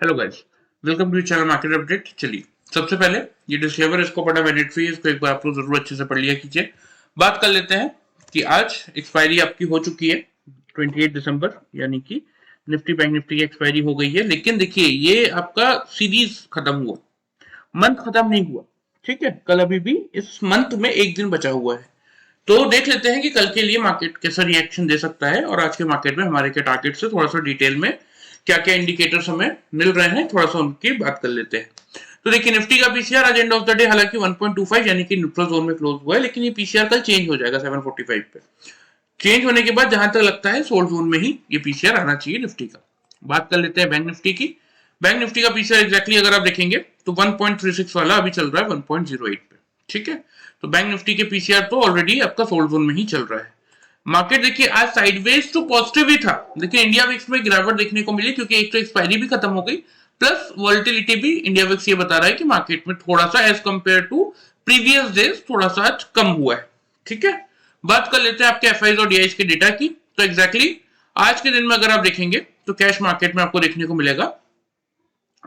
Hello guys, welcome to channel market update. चलिए, सबसे पहले ये डिस्क्लेमर इसको पढ़ना मैंडेटरी है, इसको एक बार आप लोग जरूर अच्छे से पढ़ लिया कीजिए। बात कर लेते हैं कि आज एक्सपायरी आपकी हो चुकी है 28 दिसंबर, यानी कि निफ्टी बैंक निफ्टी की एक्सपायरी हो गई है। लेकिन देखिए, ये आपका सीरीज खत्म हुआ, मंथ खत्म नहीं हुआ। ठीक है, कल अभी भी इस मंथ में एक दिन बचा हुआ है। तो देख लेते हैं कि कल के लिए मार्केट कैसा रिएक्शन दे सकता है और आज के मार्केट में हमारे के टारगेट से थोड़ा सा डिटेल में क्या क्या इंडिकेटर्स हमें मिल रहे हैं, थोड़ा सा उनकी बात कर लेते हैं। तो देखिए, निफ्टी का पीसीआर आज एंड ऑफ द डे हालांकि 1.25 यानी कि न्यूट्रल जोन में क्लोज हुआ है, लेकिन ये पीसीआर कल चेंज हो जाएगा 745 पे। चेंज होने के बाद जहां तक लगता है सोल्ड जोन में ही ये पीसीआर आना चाहिए निफ्टी का। बात कर लेते हैं बैंक निफ्टी की। बैंक निफ्टी का पीसीआर एग्जैक्टली अगर आप देखेंगे तो 1.36 वाला अभी चल रहा है 1.08 पे। ठीक है, तो बैंक निफ्टी के पीसीआर तो ऑलरेडी आपका सोल्ड जोन में ही चल रहा है। मार्केट देखिए आज साइडवेज टू पॉजिटिव ही था, लेकिन इंडिया विक्स में गिरावट देखने को मिली क्योंकि एक तो एक्सपायरी भी खत्म हो गई, प्लस वॉलेटिलिटी भी इंडिया विक्स ये बता रहा है कि मार्केट में थोड़ा सा as compare to previous days थोड़ा सा आज कम हुआ है। ठीक है, बात कर लेते हैं आपके एफआईज और डीआईज के डेटा की। तो एग्जैक्टली आज के दिन में अगर आप देखेंगे तो कैश मार्केट में आपको देखने को मिलेगा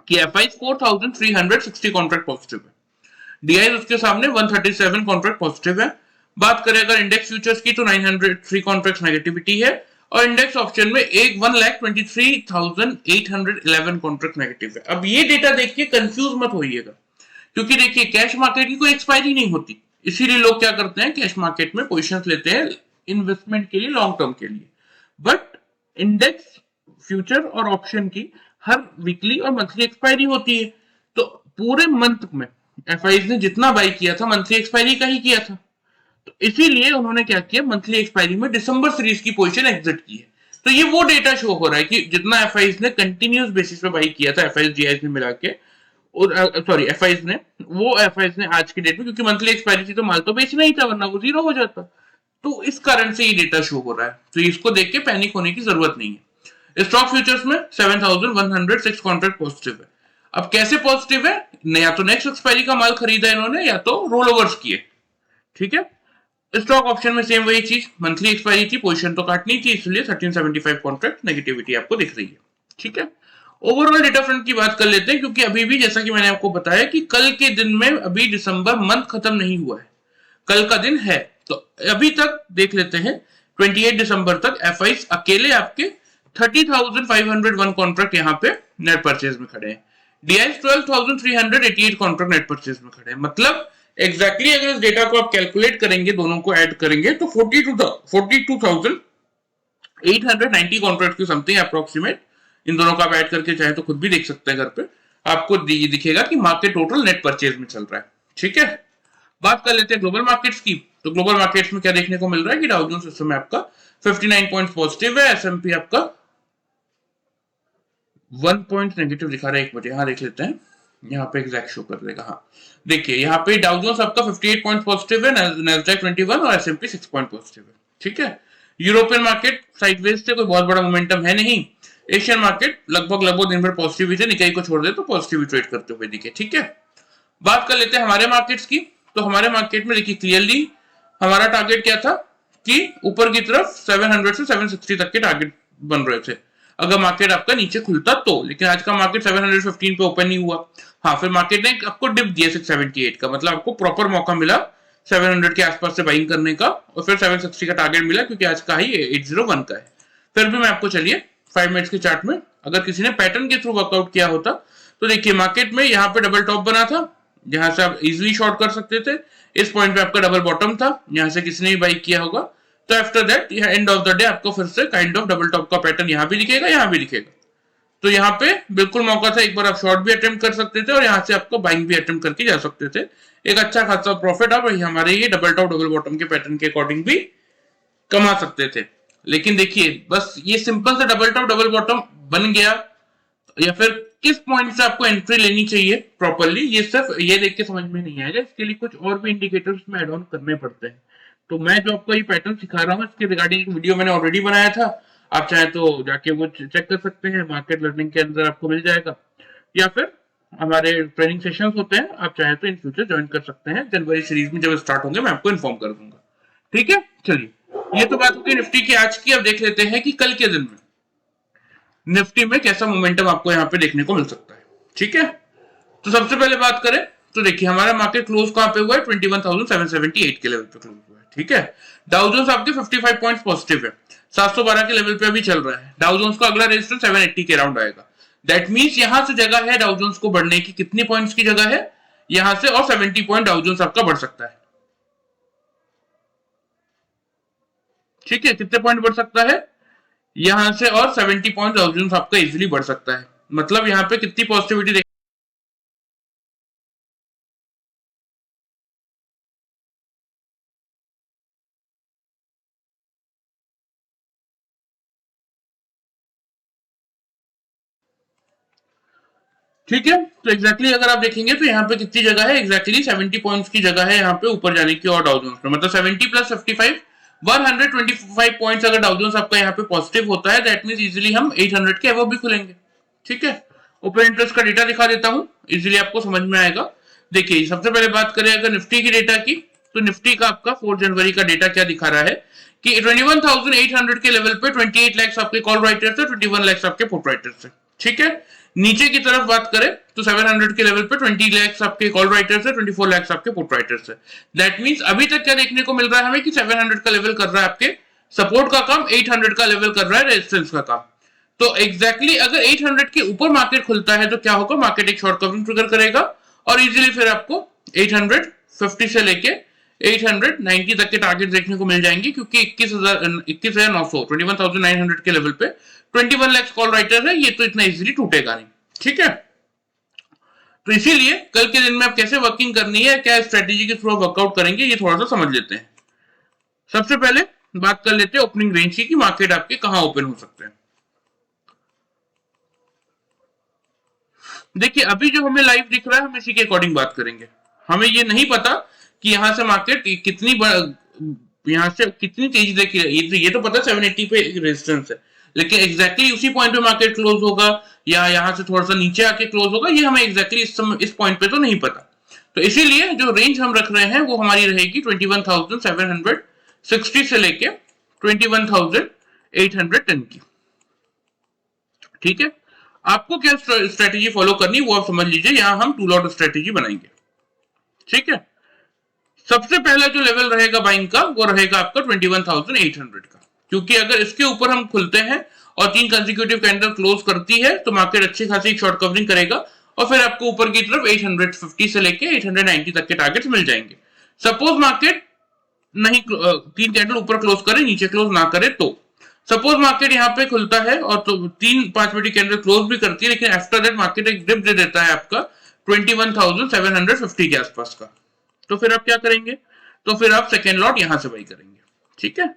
कि एफआईज 4360 कॉन्ट्रैक्ट पॉजिटिव है, डीआई उसके सामने 137 कॉन्ट्रैक्ट पॉजिटिव है। बात करें अगर इंडेक्स फ्यूचर्स की तो 903 कॉन्ट्रैक्ट नेगेटिविटी है और इंडेक्स ऑप्शन में 1,23,811 कॉन्ट्रैक्ट नेगेटिव है। अब ये डेटा देख के कंफ्यूज मत होइएगा, क्योंकि देखिए कैश मार्केट की कोई एक्सपायरी नहीं होती, इसीलिए लोग क्या करते हैं कैश मार्केट में पोजीशंस लेते हैं इन्वेस्टमेंट के लिए, लॉन्ग टर्म के लिए। बट इंडेक्स फ्यूचर और ऑप्शन की हर वीकली और मंथली एक्सपायरी होती है, तो पूरे मंथ में एफआईज ने जितना बाई किया था मंथली एक्सपायरी का ही किया था। तो इसीलिए उन्होंने क्या किया, मंथली एक्सपायरी में दिसंबर सीरीज की पोजीशन एग्जिट की है। तो ये वो डेटा शो हो रहा है कि जितना एफआईज ने कंटिन्यूस बेसिस पे बाई किया था, एफआईज डीआईज ने मिला के, और सॉरी एफआईज ने, वो एफआईज ने आज की डेट में, क्योंकि मंथली एक्सपायरी थी तो माल तो बेचना ही था वरना वो जीरो हो जाता। तो इस कारण से ये डेटा शो हो रहा है, तो इसको देख के पैनिक होने की जरूरत नहीं है। स्टॉक फ्यूचर्स में 7106 कॉन्ट्रैक्ट पॉजिटिव है। अब कैसे पॉजिटिव है, या तो नेक्स्ट एक्सपायरी का माल खरीदा इन्होंने या तो रोल ओवर्स किए। ठीक है, स्टॉक ऑप्शन में सेम वही चीज, मंथली एक्सपायरी थी, पोजीशन तो काटनी थी, इसलिए 1375 कॉन्ट्रैक्ट नेगेटिविटी आपको दिख रही है। ठीक है, ओवरऑल डेटा फ्रंट की बात कर लेते हैं, क्योंकि अभी भी जैसा कि मैंने आपको बताया कि कल के दिन में अभी दिसंबर मंथ खत्म नहीं हुआ है, कल का दिन है। तो अभी तक देख लेते हैं 28 दिसंबर तक एफआईज अकेले आपके 30,501 कॉन्ट्रैक्ट यहाँ पे नेट परचेज में खड़े हैं, डीआईज 12,388 कॉन्ट्रैक्ट नेट परचेज में खड़े हैं। मतलब एग्जैक्टली अगर इस डेटा को आप कैलकुलेट करेंगे, दोनों को ऐड करेंगे तो 42,890 कॉन्ट्रैक्ट की समथिंग अप्रोक्सीमेट, इन दोनों का आप ऐड करके चाहे तो खुद भी देख सकते हैं घर पे, आपको दिखेगा कि मार्केट टोटल नेट परचेज में चल रहा है। ठीक है, बात कर लेते हैं ग्लोबल मार्केट्स की। तो ग्लोबल मार्केट्स में क्या देखने को मिल रहा है कि डाउ जोन्स इस समय आपका 59 पॉइंट पॉजिटिव है, एसएमपी आपका 1 पॉइंट नेगेटिव दिखा रहा है। एक मिनट यहाँ देख लेते हैं, यहाँ पे एग्जैक्ट शो कर देगा। हाँ देखिए, यहाँ पे डाउ जोन्स आपका 58 पॉइंट पॉजिटिव है, नैस्डैक 21 और एसएमपी 6 पॉइंट पॉजिटिव है। ठीक है, यूरोपियन मार्केट साइडवेज से कोई बहुत बड़ा मोमेंटम है नहीं। एशियन मार्केट लगभग दिन भर पॉजिटिव ही थे, निकाई को छोड़ दे तो पॉजिटिव ट्रेड करते हुए दिखे। ठीक है, बात कर लेते हैं हमारे मार्केट्स की। तो हमारे मार्केट में देखिए क्लियरली हमारा टारगेट क्या था कि ऊपर की तरफ 700 से 760 तक के टारगेट बन रहे थे अगर मार्केट आपका नीचे खुलता तो, लेकिन आज का मार्केट 715 पे ओपन नहीं हुआ। हाँ, फिर मार्केट ने आपको डिप दिया 678 का, मतलब आपको प्रॉपर मौका मिला 700 के आसपास से बाइंग करने का, और फिर 760 का टारगेट मिला क्योंकि आज का ही 801 का है। फिर भी मैं आपको चलिए 5 मिनट्स के चार्ट में अगर किसी ने पैटर्न के थ्रू वर्कआउट किया होता तो देखिए मार्केट में यहाँ पे डबल टॉप बना था, जहां से आप इजिली शॉर्ट कर सकते थे। इस पॉइंट पे आपका डबल बॉटम था, यहां से किसी ने भी बाई किया होगा। तो after that end of the day आपको फिर से काइंड ऑफ डबल टॉप का पैटर्न यहाँ भी दिखेगा, यहाँ भी दिखेगा। तो यहाँ पे बिल्कुल मौका था, एक बार आप शॉर्ट भी अटेम्प्ट कर सकते थे और यहाँ से आपको बाइंग भी अटेम्प्ट करके जा सकते थे, एक अच्छा खासा प्रॉफिट आप हमारे ये डबल टॉप डबल बॉटम के पैटर्न के अकॉर्डिंग भी कमा सकते थे। लेकिन देखिए बस ये सिंपल से डबल टॉप डबल बॉटम बन गया, या फिर किस पॉइंट से आपको एंट्री लेनी चाहिए प्रॉपरली, ये सिर्फ ये देख के समझ में नहीं आएगा, इसके लिए कुछ और भी इंडिकेटर्स में ऐड ऑन करने पड़ते हैं। तो मैं जो आपको ये पैटर्न सिखा रहा हूँ इसके रिगार्डिंग एक वीडियो मैंने ऑलरेडी बनाया था, आप चाहे तो जाके वो चेक कर सकते हैं, मार्केट लर्निंग के अंदर आपको मिल जाएगा, या फिर हमारे ट्रेनिंग सेशंस होते हैं, आप चाहे तो इन फ्यूचर ज्वाइन कर सकते हैं। जनवरी सीरीज में जब स्टार्ट होंगे मैं आपको इन्फॉर्म कर दूंगा। ठीक है, चलिए ये तो बात होगी निफ्टी की आज की। अब देख लेते हैं कि कल के दिन में निफ्टी में कैसा मोमेंटम आपको यहाँ पे देखने को मिल सकता है। ठीक है, तो सबसे पहले बात करें तो देखिए हमारा मार्केट क्लोज कहां पे हुआ है, 21,778 के लेवल पे क्लोज हुआ है। ठीक है, डाउ जोन्स आपके 55 पॉइंट्स पॉजिटिव है, 712 के लेवल पे अभी चल रहा है। डाउ जोन्स का अगला रेजिस्टेंस 780 के राउंड आएगा। दैट मींस यहां से जगह है डाउ जोन्स को बढ़ने की, कितनी पॉइंट्स की जगह है यहां से, और 70 पॉइंट डाउ जोन्स आपका बढ़ सकता है। ठीक है, कितने पॉइंट बढ़ सकता है यहां से, और 70 पॉइंट डाउ जोन्स आपका इजीली बढ़ सकता है। मतलब यहां पे कितनी पॉजिटिविटी। ठीक है, तो एग्जैक्टली अगर आप देखेंगे तो यहाँ पे कितनी जगह है, एग्जैक्टली 70 पॉइंट्स की जगह है यहाँ पे ऊपर जाने की, और डाउ जोन्स में मतलब 70 प्लस 55 125 पॉइंट्स अगर डाउ जोन्स आपका यहाँ पे पॉजिटिव होता है, दैट मींस इजीली हम 800 के अबव भी खुलेंगे। ठीक है, ओपन इंटरेस्ट का डेटा दिखा देता हूँ, इजीली आपको समझ में आएगा। देखिए सबसे पहले बात करें अगर निफ्टी की डेटा की, तो निफ्टी का आपका 4 जनवरी का डेटा क्या दिखा रहा है कि 21,800 के लेवल पे 28 लाख आपके कॉल राइटर्स है, 21 लाख आपके पुट राइटर्स है। ठीक है, नीचे की तरफ बात करें तो 700 के लेवल पे 20 लाख आपके कॉल राइटर्स है, 24 लाख आपके पुट राइटर्स है। दैट मींस अभी तक क्या देखने को मिल रहा है हमें कि 700 का लेवल कर रहा है आपके सपोर्ट का काम, 800 का लेवल कर रहा है रेजिस्टेंस का काम। तो एग्जैक्टली अगर 800 के ऊपर मार्केट खुलता है तो क्या होगा, मार्केट एक शॉर्ट कवरिंग ट्रिगर करेगा और इजीली फिर आपको 850 से लेके 890 तक के टारगेट देखने को मिल जाएंगे, क्योंकि 21,900 21,900 के लेवल पे 21 लाख कॉल राइटर है, ये तो इतना इजीली टूटेगा नहीं। ठीक है, तो इसीलिए कल के दिन में आप कैसे वर्किंग करनी है, क्या स्ट्रेटेजी के थ्रू वर्कआउट करेंगे, ये थोड़ा सा समझ लेते हैं। सबसे पहले बात कर लेते हैं ओपनिंग रेंज की कि मार्केट आपके कहां ओपन हो सकते हैं। देखिए अभी जो हमें लाइव दिख रहा है हम इसी के अकॉर्डिंग बात करेंगे। हमें ये नहीं पता कि यहां से मार्केट कितनी यहां से कितनी तेजी देखी, ये तो पता 780 पे रेजिस्टेंस है, लेकिन एग्जैक्टली उसी पॉइंट पे मार्केट क्लोज होगा या यहां से थोड़ा सा नीचे आके क्लोज होगा, ये हमें एग्जैक्टली इस पॉइंट पे तो नहीं पता। तो इसीलिए जो रेंज हम रख रहे हैं वो हमारी रहेगी 21,760 से लेके 21,810 की। ठीक है, आपको क्या स्ट्रेटेजी फॉलो करनी वो आप समझ लीजिए, यहां हम टू लॉट स्ट्रेटेजी बनाएंगे। ठीक है, सबसे पहला जो लेवल रहेगा बाइंग का वो रहेगा आपका 21,800 का, क्योंकि अगर इसके ऊपर हम खुलते हैं और 3 कंसेक्यूटिव कैंडल क्लोज करती है तो मार्केट अच्छी खासी शॉर्ट कवरिंग करेगा और फिर आपको ऊपर की तरफ 850 से लेके 890 तक के टारगेट्स मिल जाएंगे। सपोज मार्केट नहीं 3 कैंडल ऊपर क्लोज करे, नीचे क्लोज ना करे, तो सपोज मार्केट यहाँ पे खुलता है और तो 3-5 मिनट कैंडल क्लोज भी करती है, लेकिन आफ्टर दैट मार्केट एक डिप दे देता है आपका 21,750 के आसपास का, तो फिर आप क्या करेंगे, तो फिर आप सेकेंड लॉट यहां से बाई करेंगे। ठीक है,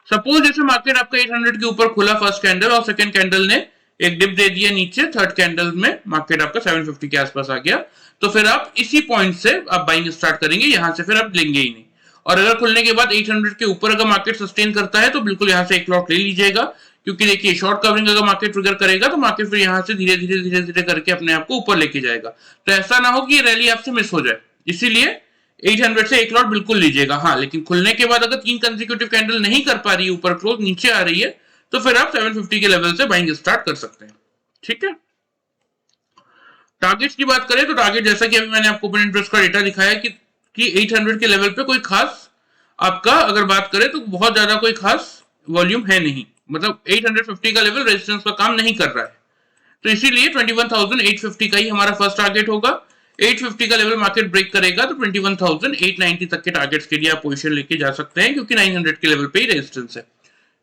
सपोज जैसे मार्केट आपका 800 के ऊपर खुला फर्स्ट कैंडल और सेकेंड कैंडल ने एक डिप दे दिया नीचे, थर्ड कैंडल में मार्केट आपका 750 के आसपास आ गया, तो फिर आप इसी पॉइंट से आप बाइंग स्टार्ट करेंगे, यहां से फिर आप लेंगे ही नहीं। और अगर खुलने के बाद 800 के ऊपर अगर मार्केट सस्टेन करता है तो बिल्कुल यहां से एक लॉट ले लीजिएगा, क्योंकि देखिए शॉर्ट कवरिंग अगर मार्केट ट्रिगर करेगा तो मार्केट फिर यहां से धीरे धीरे धीरे धीरे करके अपने आप को ऊपर लेके जाएगा, तो ऐसा ना हो कि ये रैली आपसे मिस हो जाए, इसीलिए 800 से एक लॉट बिल्कुल लीजिएगा। हाँ, लेकिन खुलने के बाद अगर 3 कंसेक्यूटिव कैंडल नहीं कर पा रही है, ऊपर क्लोज नीचे आ रही है, तो फिर आप 750 के लेवल से बाइंग स्टार्ट कर सकते हैं। ठीक है, टारगेट्स की बात करें तो टारगेट जैसा कि अभी मैंने आपको ओपन इंटरेस्ट का डेटा दिखाया कि 800 के लेवल पे कोई खास आपका अगर बात करें तो बहुत ज्यादा कोई खास वॉल्यूम है नहीं, मतलब 850 का लेवल रेजिस्टेंस का काम नहीं कर रहा है, तो इसीलिए 21,850 का ही हमारा फर्स्ट टारगेट होगा। 850 का लेवल मार्केट ब्रेक करेगा तो 21,890 तक के टारगेट्स के लिए आप पोजीशन लेके जा सकते हैं, क्योंकि 900 के लेवल पे ही रेजिस्टेंस है।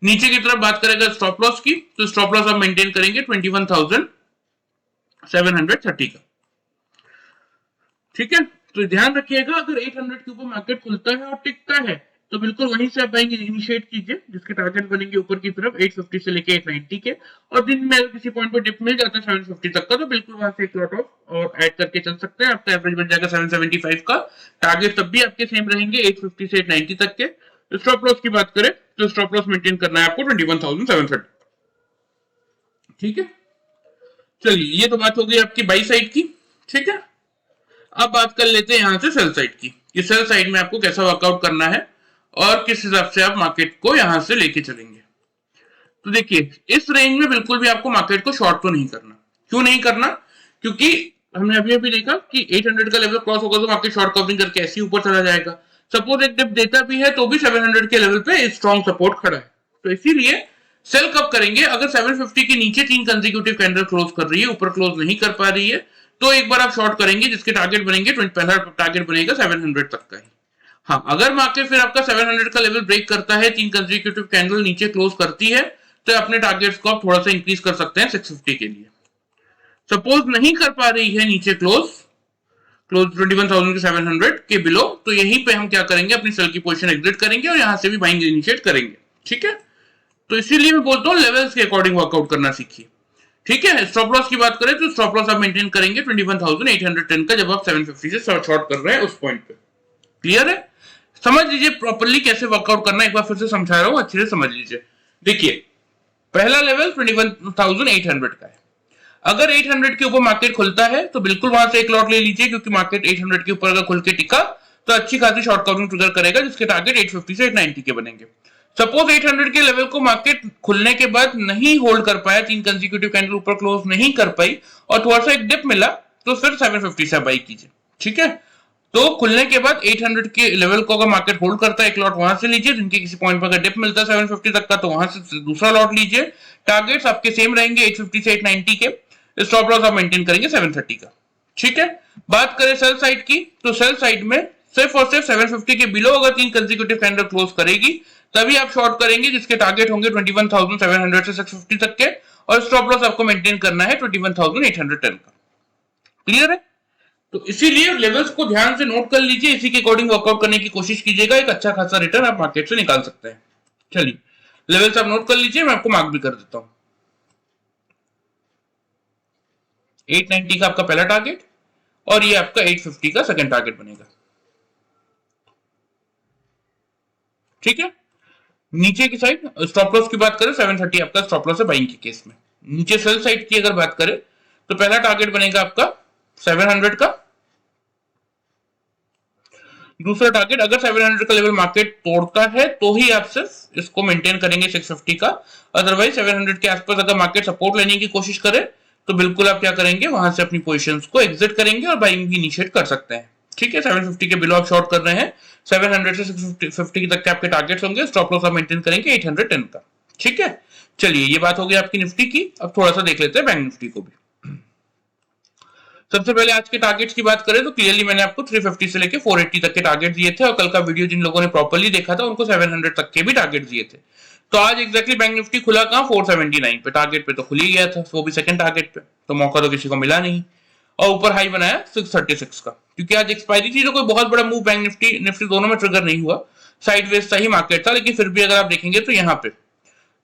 नीचे की तरफ बात करेगा स्टॉप लॉस की, तो स्टॉप लॉस आप मेंटेन करेंगे 21,730 का। ठीक है, तो ध्यान रखिएगा अगर 800 के ऊपर मार्केट खुलता है और टिकता है तो बिल्कुल वहीं से आप बाइंग इनिशिएट कीजिए, जिसके टारगेट बनेंगे ऊपर की तरफ 850 से लेके 890 के, और दिन में अगर किसी पॉइंट पर डिप मिल जाता है 750 तक का तो बिल्कुल वहां से एक लॉट ऑफ और ऐड करके चल सकते हैं, आपका एवरेज बन जाएगा 775 का। टारगेट तब भी आपके सेम रहेंगे 850 से 890 तक के। स्टॉप लॉस की बात करें तो स्टॉप लॉस मेंटेन करना है आपको 21,730। ठीक है, चलिए ये तो बात हो गई आपकी बाई साइड की। ठीक है, अब बात कर लेते हैं यहां से सेल साइड की, कि सेल साइड में आपको कैसा वर्कआउट करना है और किस हिसाब से आप मार्केट को यहां से लेके चलेंगे। तो देखिए इस रेंज में बिल्कुल भी आपको मार्केट को शॉर्ट तो नहीं करना। क्यों नहीं करना? क्योंकि हमने अभी अभी देखा कि 800 का लेवल क्रॉस होगा तो मार्केट शॉर्ट कवरिंग करके ऐसे ऊपर चला जाएगा। सपोज एक डिप देता भी है तो भी 700 के लेवल पे स्ट्रॉन्ग सपोर्ट खड़ा है। तो इसीलिए सेल कब करेंगे? अगर 750 के नीचे 3 कंसेक्यूटिव कैंडल क्लोज कर रही है, ऊपर क्लोज नहीं कर पा रही है, तो एक बार आप शॉर्ट करेंगे जिसके टारगेट बनेंगे, पहला टारगेट बनेगा 700 तक का ही। हाँ, अगर मार्केट फिर आपका 700 का लेवल ब्रेक करता है, 3 कंसेक्यूटिव कैंडल नीचे क्लोज करती है, तो अपने टारगेट्स को आप थोड़ा सा इंक्रीज कर सकते हैं 650 के लिए। सपोज नहीं कर पा रही है नीचे क्लोज 21,700 के बिलो, तो यहीं पे हम क्या करेंगे? अपनी सेल की पोजीशन एग्जिट करेंगे और यहां से भी बाइंग इनिशिएट करेंगे। ठीक है, तो इसीलिए मैं बोलता हूँ लेवल्स के अकॉर्डिंग वर्कआउट करना सीखिए। ठीक है, स्टॉप लॉस की बात करें तो स्टॉप लॉस आप मेंटेन करेंगे 21,810 का, जब आप 750 से शॉर्ट कर रहे हैं उस पॉइंट पे। क्लियर है? समझ लीजिए प्रॉपर्ली कैसे वर्कआउट करना, एक बार फिर से समझा रहा हूं, अच्छे से समझ लीजिए। देखिए पहला लेवल 21,800 का है। अगर 800 के ऊपर मार्केट खुलता है तो बिल्कुल वहां से एक लॉट ले लीजिए, क्योंकि मार्केट 800 के ऊपर अगर खुल के टिका तो अच्छी खासी शॉर्ट कवरिंग ट्रिगर करेगा, जिसके टारगेट 850 से 890 के बनेंगे। सपोज 800 के लेवल को मार्केट खुलने के बाद नहीं होल्ड कर पाया, 3 कंसेक्यूटिव कैंडल ऊपर क्लोज नहीं कर पाई और थोड़ा सा एक डिप मिला, तो फिर 750 से बाई कीजिए। ठीक है, तो खुलने के बाद 800 के लेवल को अगर मार्केट होल्ड करता है, एक लॉट वहां से लीजिए, जिनके किसी पॉइंट पर अगर डिप मिलता है 750 तक का, तो वहां से दूसरा लॉट लीजिए। टारगेट्स आपके सेम रहेंगे 850 से 890 के। स्टॉप लॉस आप मेंटेन करेंगे 730 का। ठीक है, बात करें सेल साइड की, तो सेल साइड में सिर्फ और सिर्फ 750 के बिलो अगर 3 कंसेक्यूटिव कैंडल क्लोज करेगी तभी आप शॉर्ट करेंगे, जिसके टारगेट होंगे 21,700 से 650 तक के, और स्टॉप लॉस आपको मेंटेन करना है 21,810 का। क्लियर है? तो इसीलिए लेवल्स को ध्यान से नोट कर लीजिए, इसी के अकॉर्डिंग वर्कआउट करने की कोशिश कीजिएगा, एक अच्छा खासा रिटर्न आप मार्केट से निकाल सकते हैं। चलिए लेवल्स आप नोट कर लीजिए, मैं आपको मार्क भी कर देता हूं। 890 का आपका पहला टारगेट और ये आपका 850 का सेकंड टारगेट बनेगा। ठीक है, नीचे की साइड स्टॉप लॉस की बात करें 730 आपका स्टॉप लॉस है बाइंग के केस में। नीचे सेल साइड की अगर बात करें तो पहला टारगेट बनेगा आपका 700 का, दूसरा टारगेट अगर 700 का लेवल मार्केट तोड़ता है तो ही आप सिर्फ इसको मेंटेन करेंगे 650 का, अदरवाइज 700 के आसपास अगर मार्केट सपोर्ट लेने की कोशिश करे तो बिल्कुल आप क्या करेंगे, वहां से अपनी पोजीशंस को एग्जिट करेंगे और बाइंग भी इनिशिएट कर सकते हैं। ठीक है, 750 के बिलो आप शॉर्ट कर रहे हैं, 700 से 650 तक के आपके टारगेट्स होंगे, स्टॉप लॉस आप मेंटेन करेंगे 810 का। ठीक है, चलिए ये बात हो गई आपकी निफ्टी की। अब थोड़ा सा देख लेते हैं बैंक निफ्टी को भी। सबसे पहले आज के टारगेट्स की बात करें तो क्लियरली मैंने आपको 350 से लेके 480 तक के टारगेट दिए थे, और कल का वीडियो जिन लोगों ने प्रॉपर्ली देखा था उनको 700 तक के भी टारगेट दिए थे। तो आज एग्जैक्टली बैंक निफ्टी खुला कहां? 479 पे, टारगेट पे तो खुल ही गया था, वो भी सेकंड टारगेट पे, तो मौका तो किसी को मिला नहीं। और ऊपर हाई बनाया 636 का, क्योंकि आज एक्सपायरी थी, तो कोई बहुत बड़ा मूव बैंक निफ्टी दोनों में ट्रिगर नहीं हुआ, साइडवेज सा ही मार्केट था। लेकिन फिर भी अगर आप देखेंगे तो यहाँ पे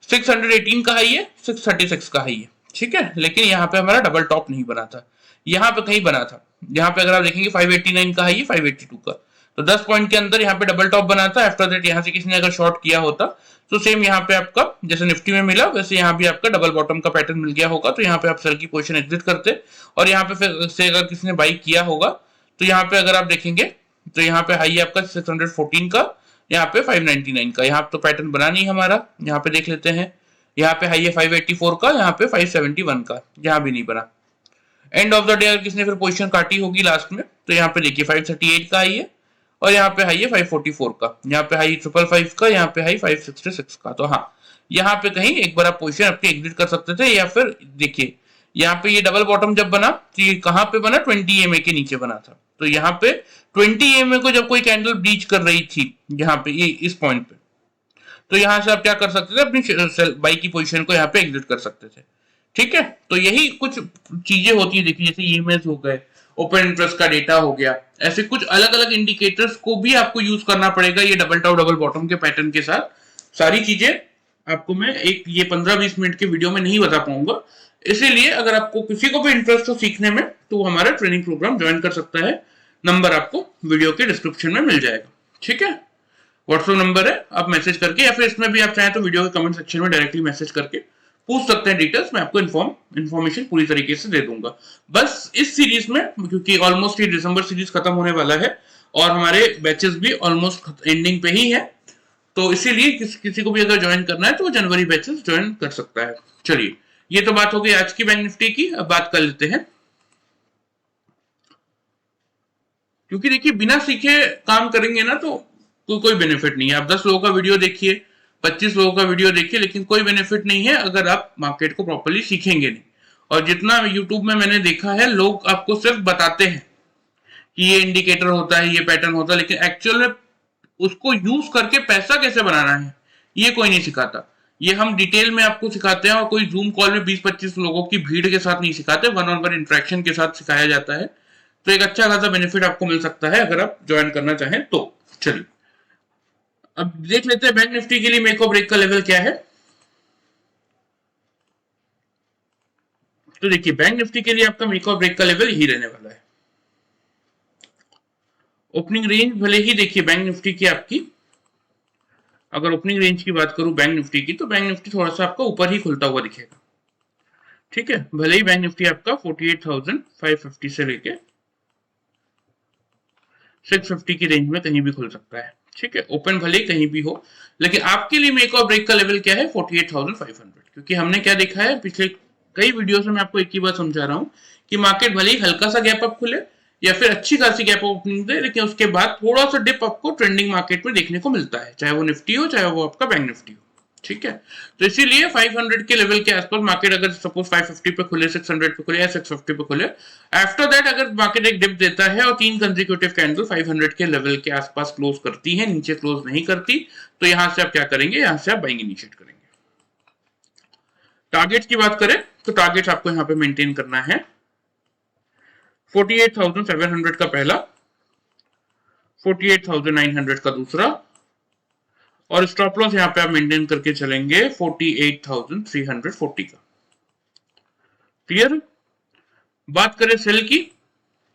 618 का हाई है, 636 का हाई है। ठीक है, लेकिन यहाँ पे हमारा डबल टॉप नहीं बना था, यहाँ पे कहीं बना था। यहाँ पे अगर आप देखेंगे 589 का हाई है, 582 का, तो 10 पॉइंट के अंदर यहाँ पे डबल टॉप बना था। आफ्टर दैट यहाँ से किसी ने अगर शॉर्ट किया होता तो सेम यहाँ पे आपका जैसे निफ्टी में मिला वैसे यहाँ भी आपका डबल बॉटम का पैटर्न मिल गया होगा, तो यहाँ पे आप सेल की पोजीशन एग्जिट करते, और यहाँ पे फिर से अगर किसी ने बाई किया होगा तो यहाँ पे अगर आप देखेंगे तो यहाँ पे हाई है आपका 614 का, यहाँ पे 599 का, यहाँ तो पैटर्न बना नहीं हमारा। यहाँ पे देख लेते हैं, यहाँ पे हाई है 584 का, यहाँ पे 571 का, यहाँ भी नहीं बना। एंड ऑफ द डे अगर किसने फिर पोजीशन काटी होगी लास्ट में तो यहाँ पे देखिए 538 का हाई है, और यहाँ पे हाई है 544 का, यहाँ पे हाई 555 का, यहाँ पे हाई 566 का। तो हाँ, यहाँ पे कहीं एक बार आप पोजीशन अपनी एग्जिट कर सकते थे। या फिर देखिए यहाँ पे ये डबल बॉटम जब बना तो ये कहाँ पे बना? 20 EMA के नीचे बना था। तो यहाँ पे 20 EMA को जब कोई कैंडल ब्रीच कर रही थी यहाँ पे ये इस पॉइंट पे, तो यहाँ से आप क्या कर सकते थे? अपनी बाई की पोजीशन को यहाँ पे एग्जिट कर सकते थे। ठीक है, तो यही कुछ चीजें होती है। देखिए जैसे ईएमएस हो गए, ओपन इंटरेस्ट का डेटा हो गया, ऐसे कुछ अलग अलग इंडिकेटर्स को भी आपको यूज करना पड़ेगा ये डबल टॉप डबल बॉटम के पैटर्न के साथ। सारी चीजें आपको मैं एक ये 15-20 मिनट के वीडियो में नहीं बता पाऊंगा, इसीलिए अगर आपको किसी को भी इंटरेस्ट हो सीखने में तो वो हमारा ट्रेनिंग प्रोग्राम ज्वाइन कर सकता है। नंबर आपको वीडियो के डिस्क्रिप्शन में मिल जाएगा। ठीक है, व्हाट्सएप नंबर है, आप मैसेज करके, या फिर इसमें भी आप चाहें तो वीडियो के कमेंट सेक्शन में डायरेक्टली मैसेज करके पूछ सकते हैं डिटेल्स, मैं आपको इन्फॉर्मेशन पूरी तरीके से दे दूंगा। बस इस सीरीज में, क्योंकि ऑलमोस्ट ये दिसंबर सीरीज खत्म होने वाला है और हमारे बैचेस भी ऑलमोस्ट एंडिंग पे ही है, तो इसीलिए किसी को भी अगर ज्वाइन करना है तो वो जनवरी बैचेस ज्वाइन कर सकता है। चलिए, ये तो बात हो गई आज की बैंक निफ्टी की। अब बात कर लेते हैं, क्योंकि देखिए बिना सीखे काम करेंगे ना तो कोई बेनिफिट नहीं है। आप 10 लोगों का वीडियो देखिए, 25 लोगों का वीडियो देखिए, लेकिन कोई बेनिफिट नहीं है अगर आप मार्केट को प्रॉपर्ली सीखेंगे नहीं। और जितना यूट्यूब में मैंने देखा है, लोग आपको सिर्फ बताते हैं कि ये इंडिकेटर होता है, ये पैटर्न होता है, लेकिन एक्चुअल में उसको यूज करके पैसा कैसे बनाना है ये कोई नहीं सिखाता। ये हम डिटेल में आपको सिखाते हैं, और कोई जूम कॉल में 20-25 लोगों की भीड़ के साथ नहीं सिखाते, वन ऑन वन इंटरेक्शन के साथ सिखाया जाता है। तो एक अच्छा खासा बेनिफिट आपको मिल सकता है अगर आप ज्वाइन करना चाहें तो। चलिए, अब देख लेते हैं बैंक निफ्टी के लिए मेक और ब्रेक का लेवल क्या है। तो देखिए, बैंक निफ्टी के लिए आपका मेक और ब्रेक का लेवल ही रहने वाला है। ओपनिंग रेंज भले ही देखिए बैंक निफ्टी की आपकी, अगर ओपनिंग रेंज की बात करूं बैंक निफ्टी की, तो बैंक निफ्टी थोड़ा सा आपका ऊपर ही खुलता हुआ दिखेगा। ठीक है, भले ही बैंक निफ्टी आपका 48,550 से लेके 650 की रेंज में कहीं भी खुल सकता है। ठीक है, ओपन भले ही कहीं भी हो, लेकिन आपके लिए मेक और ब्रेक का लेवल क्या है? 48,500। क्योंकि हमने क्या देखा है पिछले कई वीडियोस में, मैं आपको एक ही बात समझा रहा हूं कि मार्केट भले ही हल्का सा गैप अप खुले या फिर अच्छी खासी गैप अप ओपनिंग दे, लेकिन उसके बाद थोड़ा सा डिप आपको ट्रेंडिंग मार्केट में देखने को मिलता है, चाहे वो निफ्टी हो चाहे वो आपका बैंक निफ्टी हो। ठीक है, तो इसीलिए 500 के लेवल के आसपास मार्केट, अगर सपोज 550 पे खुले, 600 पे खुले या 650 पे खुले, आफ्टर दैट अगर मार्केट एक डिप देता है और 3 कंसेक्यूटिव कैंडल 500 के लेवल के आसपास क्लोज करती है, नीचे क्लोज नहीं करती, तो यहां से आप क्या करेंगे? यहां से आप बाइंग इनिशिएट करेंगे। टारगेट की बात करें तो टारगेट आपको यहां पे मेंटेन करना है 48,700 का पहला, 48,900 का दूसरा, और स्टॉप लॉस यहां पे आप मेंटेन करके चलेंगे 48,340 का। क्लियर? बात करें सेल की,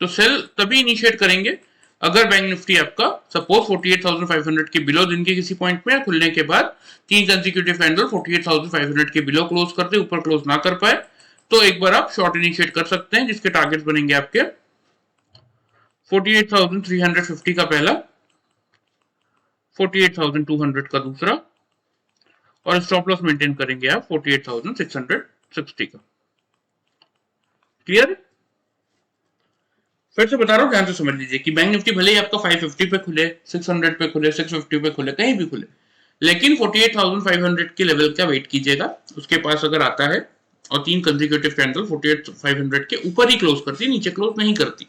तो सेल तभी इनिशिएट करेंगे अगर बैंक निफ्टी आपका सपोज 48,500 के बिलो दिन के किसी पॉइंट में खुलने के बाद 3 कंसेक्यूटिव कैंडल 48,500 के बिलो क्लोज करते, ऊपर क्लोज ना कर पाए, तो एक बार आप शॉर्ट इनिशिएट कर सकते हैं, जिसके टारगेट्स बनेंगे आपके 48,350 का पहला, 48,200 का दूसरा, और स्टॉप लॉस मेंटेन करेंगे आप 48,660 का। क्लियर? फिर से बता रहा हूं, ध्यान से समझ लीजिए कि बैंक निफ्टी भले ही आपका 550 पे खुले, 600 पे खुले, 650 पे खुले, कहीं भी खुले, लेकिन 48,500 के लेवल का वेट कीजिएगा। उसके पास अगर आता है और 3 कंसेक्यूटिव कैंडल 48,500 के ऊपर ही क्लोज करती, नीचे क्लोज नहीं करती,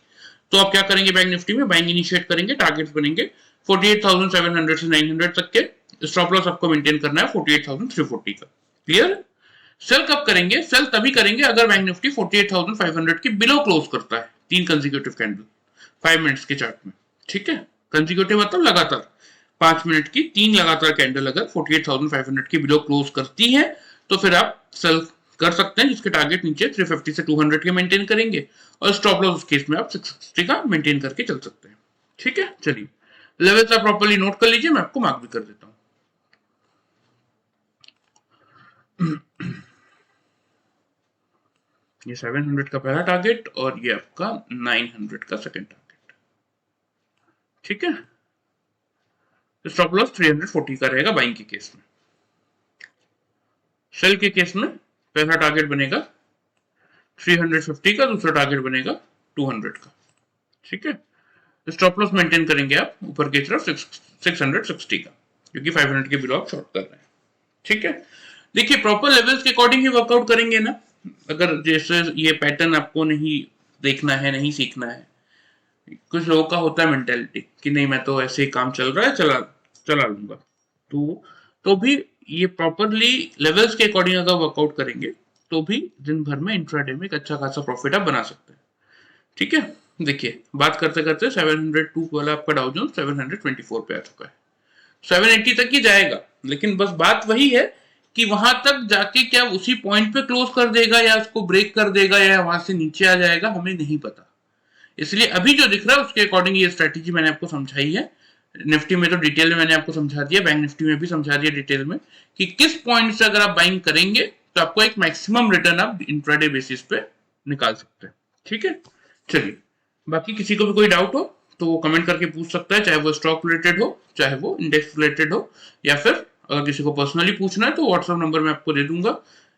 तो आप क्या करेंगे? बैंक निफ्टी में बाइंग इनिशिएट करेंगे, टारगेट्स बनेंगे 48,700 से 900 तक के, स्टॉप लॉस आपको मेंटेन करना है 48,340 का। क्लियर? सेल कब करेंगे? सेल तभी करेंगे अगर बैंक निफ्टी 48,500 के बिलो क्लोज करता है, 3 कंसेक्यूटिव कैंडल 5 मिनट्स के चार्ट में। ठीक है, कंसेक्यूटिव मतलब लगातार 5 मिनट की 3 लगातार कैंडल अगर 48,500 के बिलो क्लोज करती है, तो फिर आप सेल कर सकते हैं, जिसके टारगेट नीचे 350 से 200 के मेंटेन करेंगे, और स्टॉप लॉस उस केस में आप 660 का मेंटेन करके चल सकते हैं। ठीक है, चलिए लेवल्स आप प्रॉपर्ली नोट कर लीजिए, मैं आपको मार्क भी कर देता हूं। ये 700 का पहला टारगेट और ये आपका 900 का सेकंड टारगेट। ठीक है, तो स्टॉप लॉस 340 का रहेगा बाइंग के केस में। सेल के केस में पहला टारगेट बनेगा 350 का, दूसरा टारगेट बनेगा 200 का। ठीक है, तो स्टॉप लॉस मेंटेन करेंगे आप ऊपर की तरफ 660 का, क्योंकि 500 के बिलो आप शॉर्ट कर रहे हैं। ठीक है, देखिए प्रॉपर लेवल्स के अकॉर्डिंग ही वर्कआउट करेंगे ना। अगर जैसे ये पैटर्न आपको नहीं देखना है, नहीं सीखना है, कुछ लोगों का होता है मेंटेलिटी कि नहीं मैं तो ऐसे ही काम चल रहा है, चला लूंगा, तो भी ये प्रॉपरली लेवल्स के अकॉर्डिंग अगर वर्कआउट करेंगे तो भी दिन भर में इंट्राडे में एक अच्छा खासा प्रॉफिट आप बना सकते हैं। ठीक है, देखिए बात करते करते 702 वाला आपका डाउ जोन्स 724 पे आ चुका है, 780 तक ही जाएगा, लेकिन बस बात वही है कि वहां तक जाके क्या उसी पॉइंट पे क्लोज कर देगा या उसको ब्रेक कर देगा या वहां से नीचे आ जाएगा, हमें नहीं पता। इसलिए अभी जो दिख रहा है उसके अकॉर्डिंग ये स्ट्रेटेजी मैंने आपको समझाई है। निफ्टी में तो डिटेल में मैंने आपको समझा दिया, बैंक निफ्टी में भी समझा दिया डिटेल में कि किस पॉइंट से अगर आप बाइंग करेंगे तो आपको एक मैक्सिमम रिटर्न आप इंट्राडे बेसिस पे निकाल सकते हैं। ठीक है, चलिए बाकी किसी को भी कोई डाउट हो तो वो कमेंट करके पूछ सकता है, चाहे वो स्टॉक रिलेटेड हो, चाहे वो इंडेक्स रिलेटेड हो, या फिर अगर किसी को पर्सनली पूछना है तो व्हाट्सएप नंबर मैं आपको दे दूंगा।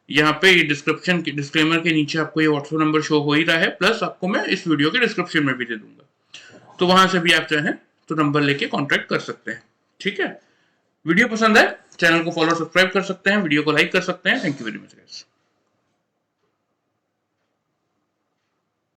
यहाँ पे डिस्क्रिप्शन के डिस्क्लेमर के नीचे आपको ये व्हाट्सएप नंबर शो हो ही रहा है, प्लस आपको मैं इस वीडियो के डिस्क्रिप्शन में भी दे दूंगा, तो वहां से भी आप चाहें तो नंबर लेके कॉन्टेक्ट कर सकते हैं। ठीक है, वीडियो पसंद आए चैनल को फॉलो सब्सक्राइब कर सकते हैं, वीडियो को लाइक कर सकते हैं। Thank you very much guys.